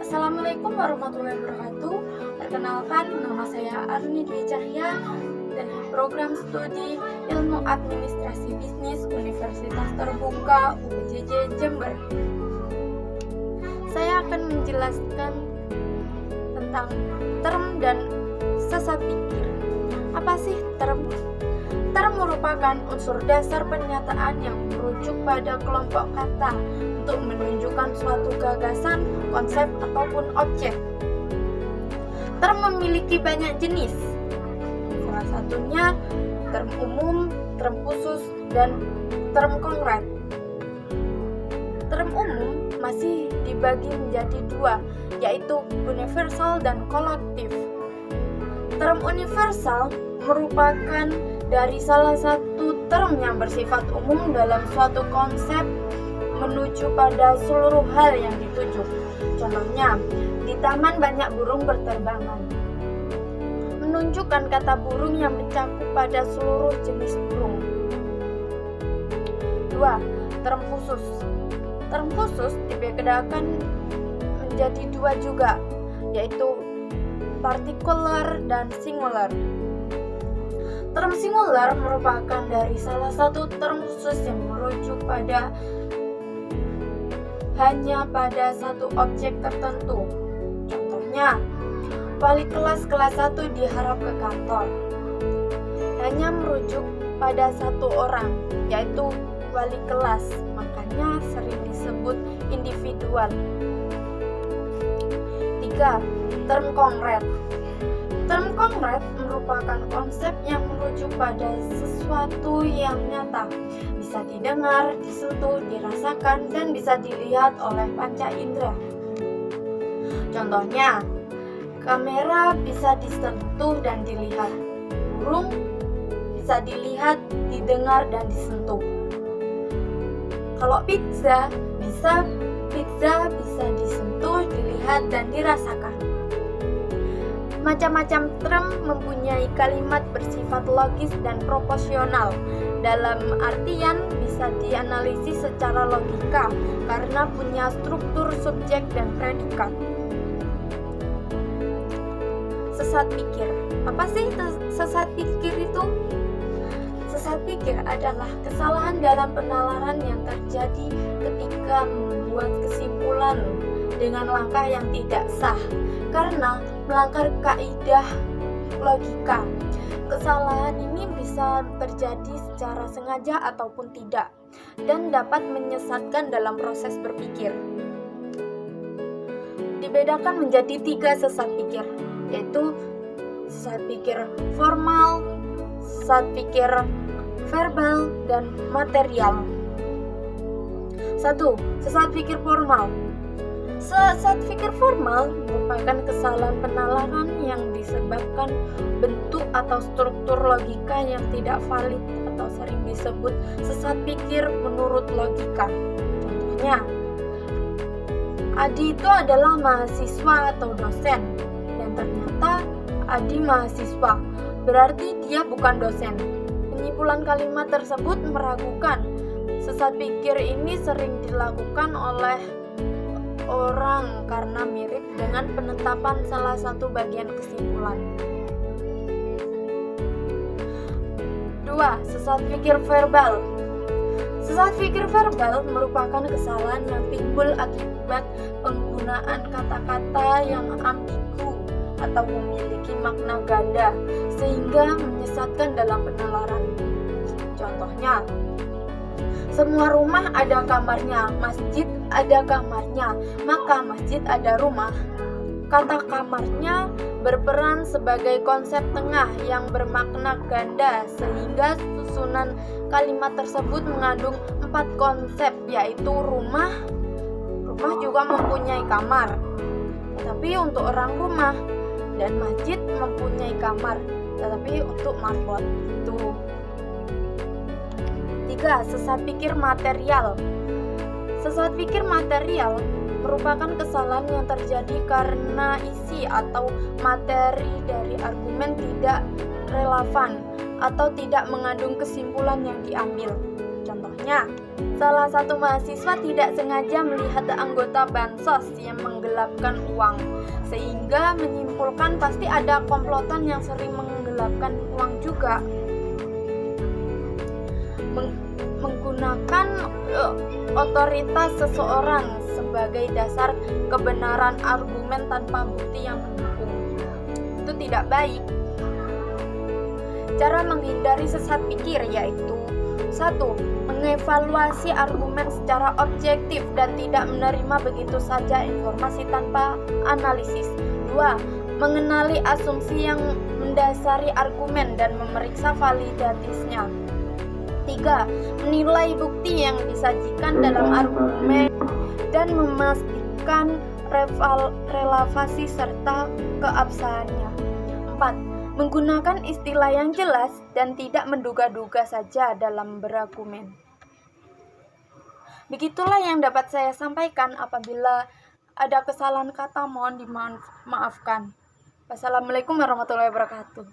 Assalamualaikum warahmatullahi wabarakatuh. Perkenalkan, nama saya Arni Dwi Cahya dari program studi Ilmu Administrasi Bisnis Universitas Terbuka UPJJ Jember. Saya akan menjelaskan tentang term dan sesat pikir. Apa sih term? Term merupakan unsur dasar pernyataan yang merujuk pada kelompok kata untuk menunjukkan suatu gagasan, konsep, ataupun objek. Term memiliki banyak jenis. Salah satunya term umum, term khusus, dan term konkret. Term umum masih dibagi menjadi dua, yaitu universal dan kolektif. Term universal merupakan dari salah satu term yang bersifat umum dalam suatu konsep menuju pada seluruh hal yang dituju. Contohnya, di taman banyak burung berterbangan. Menunjukkan kata burung yang mencakup pada seluruh jenis burung. 2. Term khusus. Term khusus dibedakan menjadi dua juga, yaitu partikular dan singular. Term singular merupakan dari salah satu term khusus yang merujuk hanya pada satu objek tertentu. Contohnya, wali kelas 1 diharap ke kantor. Hanya merujuk pada satu orang, yaitu wali kelas, makanya sering disebut individual. 3. Term konkret. Term konkret merupakan konsep yang merujuk pada sesuatu yang nyata, bisa didengar, disentuh, dirasakan, dan bisa dilihat oleh panca indera. Contohnya, kamera bisa disentuh dan dilihat, burung bisa dilihat, didengar, dan disentuh. Kalau pizza bisa disentuh, dilihat, dan dirasakan. Macam-macam term mempunyai kalimat bersifat logis dan proporsional. Dalam artian bisa dianalisis secara logika karena punya struktur subjek dan predikat. Sesat pikir. Apa sih sesat pikir itu? Sesat pikir adalah kesalahan dalam penalaran yang terjadi ketika membuat kesimpulan dengan langkah yang tidak sah karena melanggar kaidah logika. Kesalahan ini bisa terjadi secara sengaja ataupun tidak dan dapat menyesatkan dalam proses berpikir. Dibedakan menjadi 3 sesat pikir, yaitu sesat pikir formal, sesat pikir verbal, dan material. 1. Sesat pikir formal. Sesat pikir formal merupakan kesalahan penalaran yang disebabkan bentuk atau struktur logika yang tidak valid atau sering disebut sesat pikir menurut logika. Contohnya, Adi itu adalah mahasiswa atau dosen, dan ternyata Adi mahasiswa, berarti dia bukan dosen. Penyimpulan kalimat tersebut meragukan. Sesat pikir ini sering dilakukan oleh orang karena mirip dengan penetapan salah satu bagian kesimpulan. 2. Sesat pikir verbal. Sesat pikir verbal merupakan kesalahan yang timbul akibat penggunaan kata-kata yang ambigu atau memiliki makna ganda sehingga menyesatkan dalam penalaran. Contohnya, semua rumah ada kamarnya, masjid ada kamarnya, maka masjid ada rumah. Kata kamarnya berperan sebagai konsep tengah yang bermakna ganda sehingga susunan kalimat tersebut mengandung 4 konsep, yaitu rumah juga mempunyai kamar, tetapi untuk orang rumah, dan masjid mempunyai kamar, tetapi untuk marbot. 3. Sesat pikir material. Sesat pikir material merupakan kesalahan yang terjadi karena isi atau materi dari argumen tidak relevan atau tidak mengandung kesimpulan yang diambil. Contohnya, Contohnya, salah satu mahasiswa tidak sengaja melihat anggota bansos yang menggelapkan uang, sehingga menyimpulkan pasti ada komplotan yang sering menggelapkan uang juga. Menggunakan otoritas seseorang sebagai dasar kebenaran argumen tanpa bukti yang mendukung, itu tidak baik. Cara menghindari sesat pikir yaitu: 1. Mengevaluasi argumen secara objektif dan tidak menerima begitu saja informasi tanpa analisis. 2. Mengenali asumsi yang mendasari argumen dan memeriksa validitasnya. 3. Menilai bukti yang disajikan dalam argumen dan memastikan relevansi serta keabsahannya. 4. Menggunakan istilah yang jelas dan tidak menduga-duga saja dalam berargumen. Begitulah yang dapat saya sampaikan. Apabila ada kesalahan kata mohon dimaafkan. Wassalamualaikum warahmatullahi wabarakatuh.